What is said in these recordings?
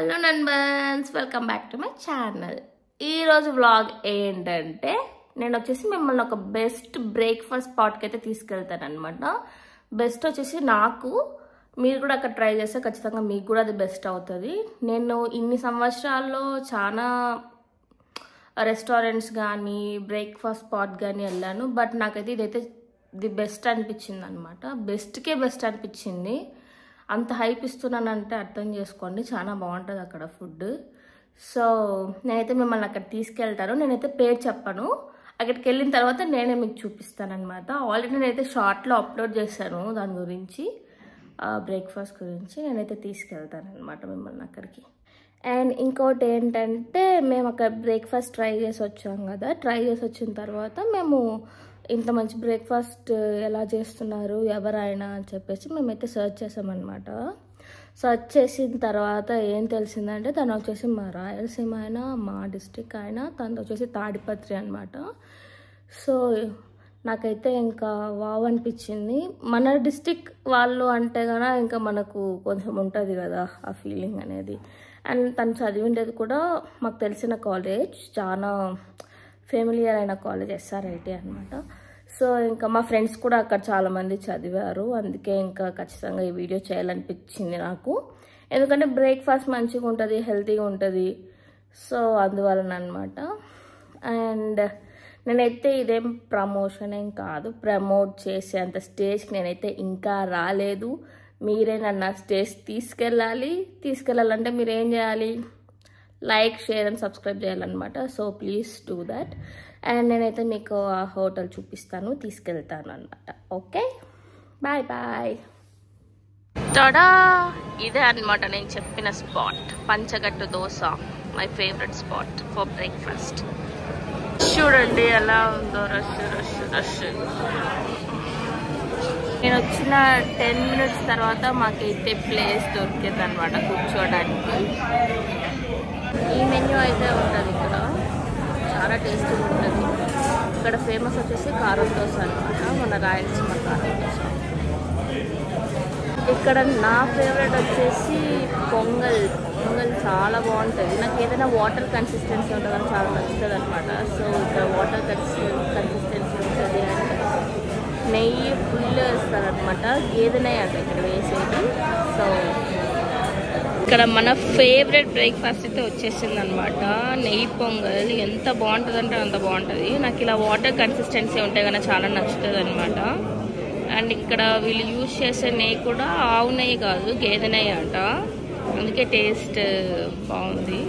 Hello numbers, welcome back to my channel. ఈరోజు vlog ఏంటంటే నేను వచ్చేసి మిమ్మల్ని ఒక బెస్ట్ బ్రేక్ఫాస్ట్ స్పాట్కి అయితే తీసుకెళ్తాను అనమాట. బెస్ట్ వచ్చేసి నాకు, మీరు కూడా అక్కడ ట్రై చేస్తే ఖచ్చితంగా మీకు కూడా అది బెస్ట్ అవుతుంది. నేను ఇన్ని సంవత్సరాల్లో చాలా రెస్టారెంట్స్ కానీ బ్రేక్ఫాస్ట్ స్పాట్ కానీ వెళ్ళాను, బట్ నాకైతే ఇదైతే ది బెస్ట్ అనిపించింది అనమాట. బెస్ట్కే బెస్ట్ అనిపించింది. అంత హైప్ ఇస్తున్నానంటే అర్థం చేసుకోండి, చాలా బాగుంటుంది అక్కడ ఫుడ్. సో నేనైతే మిమ్మల్ని అక్కడ తీసుకెళ్తాను. నేనైతే పేరు చెప్పను, అక్కడికి వెళ్ళిన తర్వాత నేనే మీకు చూపిస్తాను అనమాట. ఆల్రెడీ నేనైతే షార్ట్లో అప్లోడ్ చేశాను దాని గురించి, బ్రేక్ఫాస్ట్ గురించి. నేనైతే తీసుకెళ్తాను అనమాట మిమ్మల్ని అక్కడికి. అండ్ ఇంకోటి ఏంటంటే, మేము అక్కడ బ్రేక్ఫాస్ట్ ట్రై చేసి వచ్చాం కదా. ట్రై చేసి వచ్చిన తర్వాత మేము ఇంత మంచి బ్రేక్ఫాస్ట్ ఎలా చేస్తున్నారు ఎవరైనా అని చెప్పేసి మేమైతే సర్చ్ చేసామన్నమాట. సర్చ్ చేసిన తర్వాత ఏం తెలిసిందంటే, తను వచ్చేసి మా రాయలసీమ అయినా మా డిస్ట్రిక్ట్ అయినా, తను వచ్చేసి తాడిపత్రి అనమాట. సో నాకైతే ఇంకా వావ్ అనిపించింది. మన డిస్ట్రిక్ట్ వాళ్ళు అంటే కనుక ఇంకా మనకు కొంచెం ఉంటుంది కదా ఆ ఫీలింగ్ అనేది. అండ్ తను చదివిండేది కూడా మాకు తెలిసిన కాలేజ్, చాలా ఫెమిలియర్ అయిన కాలేజ్, SRIT అనమాట. సో ఇంకా మా ఫ్రెండ్స్ కూడా అక్కడ చాలామంది చదివారు, అందుకే ఇంకా ఖచ్చితంగా ఈ వీడియో చేయాలనిపించింది నాకు. ఎందుకంటే బ్రేక్ఫాస్ట్ మంచిగా ఉంటుంది, హెల్తీగా ఉంటుంది. సో అందువలన అనమాట. అండ్ నేనైతే ఇదేం ప్రమోషన్ ఏం కాదు, ప్రమోట్ చేసే అంత స్టేజ్కి నేనైతే ఇంకా రాలేదు. మీరే నన్ను ఆ స్టేజ్ తీసుకెళ్ళాలంటే మీరు ఏం చేయాలి? లైక్, షేర్ అండ్ సబ్స్క్రైబ్ చేయాలన్నమాట. So please do that. And నేనైతే మీకు ఆ హోటల్ చూపిస్తాను, తీసుకెళ్తాను అనమాట. Okay, bye bye. టడా, ఇదే అనమాట నేను చెప్పిన spot, Panchagattu dosa, my favourite spot for breakfast. చూడండి ఎలా ఉందో, రష్ రష్ రష్. నేను వచ్చిన 10 minutes తర్వాత మాకైతే ప్లేస్ దొరికింది అనమాట కూర్చోడానికి. ఈ మెన్యూ అయితే ఉంటుంది ఇక్కడ, చాలా టేస్టీగా ఉంటుంది. ఇక్కడ ఫేమస్ వచ్చేసి కారం దోశ అనమాట, మన రాయలసీమ కారం దోశ. ఇక్కడ నా ఫేవరెట్ వచ్చేసి పొంగల్ చాలా బాగుంటుంది. నాకు ఏదైనా వాటర్ కన్సిస్టెన్సీ ఉంటుందని చాలా నచ్చుతుంది అనమాట. సో ఇక్కడ వాటర్ కన్సిస్టెన్సీ ఉంటుంది. అండ్ నెయ్యి ఫుల్ వేస్తారనమాట, గేదె నెయ్యి అంట ఇక్కడ వేసేది. సో ఇక్కడ మన ఫేవరెట్ బ్రేక్ఫాస్ట్ అయితే వచ్చేసింది అనమాట, నెయ్యి పొంగల్. ఎంత బాగుంటుంది అంటే అంత బాగుంటుంది. నాకు ఇలా వాటర్ కన్సిస్టెన్సీ ఉంటే కనుక చాలా నచ్చుతుంది అనమాట. అండ్ ఇక్కడ వీళ్ళు యూజ్ చేసే నెయ్యి కూడా ఆవు నెయ్యి కాదు, గేదె నెయ్యి అంట, అందుకే టేస్ట్ బాగుంది.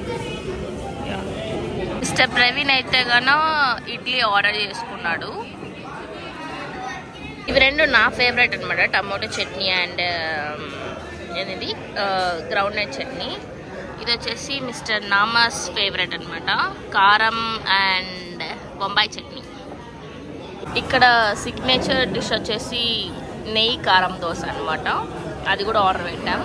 మిస్టర్ ప్రవీణ్ అయితే కనుక ఇడ్లీ ఆర్డర్ చేసుకున్నాడు. ఇవి రెండు నా ఫేవరెట్ అనమాట, టమాటో చట్నీ అండ్ ఇది గ్రౌండ్ నట్ చట్నీ. ఇది వచ్చేసి మిస్టర్ నామాస్ ఫేవరెట్ అనమాట, కారం అండ్ బొంబాయి చట్నీ. ఇక్కడ సిగ్నేచర్ డిష్ వచ్చేసి నెయ్యి కారం దోశ అనమాట, అది కూడా ఆర్డర్ పెట్టాం.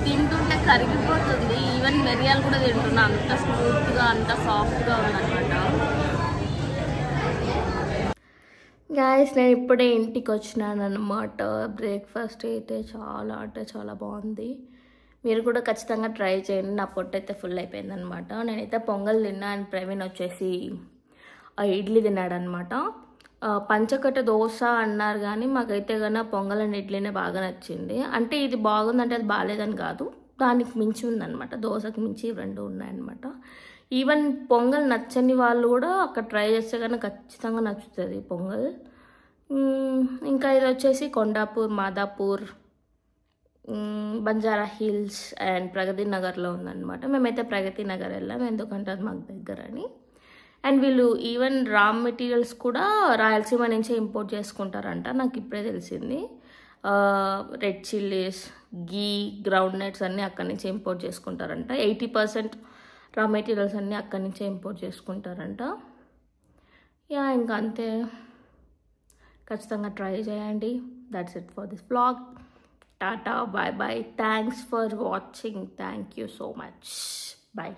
తింటుంటే కరిగిపోతుంది, ఈవెన్ మిరియాలు కూడా తింటున్నా, అంత స్మూత్గా అంత సాఫ్ట్గా ఉందన్నమాట. గాయస్, నేను ఇప్పుడే ఇంటికి వచ్చినాను అనమాట. బ్రేక్ఫాస్ట్ అయితే చాలా అంటే చాలా బాగుంది. మీరు కూడా ఖచ్చితంగా ట్రై చేయండి. నా పొట్టు అయితే ఫుల్ అయిపోయింది అనమాట. నేనైతే పొంగల్ తిన్నా, అండ్ ప్రవీణ్ వచ్చేసి ఇడ్లీ తిన్నాడనమాట. పంచకట్ట దోశ అన్నారు కానీ మాకైతే కన్నా పొంగల్ అండ్ ఇడ్లీనే బాగా నచ్చింది. అంటే ఇది బాగుందంటే అది బాగాలేదని కాదు, దానికి మించి ఉందన్నమాట, దోశకి మించి రెండు ఉన్నాయన్నమాట. ఈవెన్ పొంగల్ నచ్చని వాళ్ళు కూడా అక్కడ ట్రై చేస్తే కానీ ఖచ్చితంగా నచ్చుతుంది పొంగల్. ఇంకా ఇది వచ్చేసి కొండాపూర్, మాదాపూర్, బంజారా హిల్స్ అండ్ ప్రగతి నగర్లో ఉందన్నమాట. మేమైతే ప్రగతి నగర్ వెళ్ళాము, ఎందుకంటే అది మాకు దగ్గర అని. అండ్ వీళ్ళు ఈవెన్ రా మెటీరియల్స్ కూడా రాయలసీమ నుంచే ఇంపోర్ట్ చేసుకుంటారంట, నాకు ఇప్పుడే తెలిసింది. రెడ్ చిల్లీస్, గీ, గ్రౌండ్ నట్స్ అన్నీ అక్కడి నుంచే ఇంపోర్ట్ చేసుకుంటారంట. 80% రా మెటీరియల్స్ అన్నీ అక్కడి నుంచే ఇంపోర్ట్ చేసుకుంటారంట. యా, ఇంకా అంతే, ఖచ్చితంగా ట్రై చేయండి. That's it for this vlog. Tata, bye bye. Thanks for watching. Thank you so much. Bye.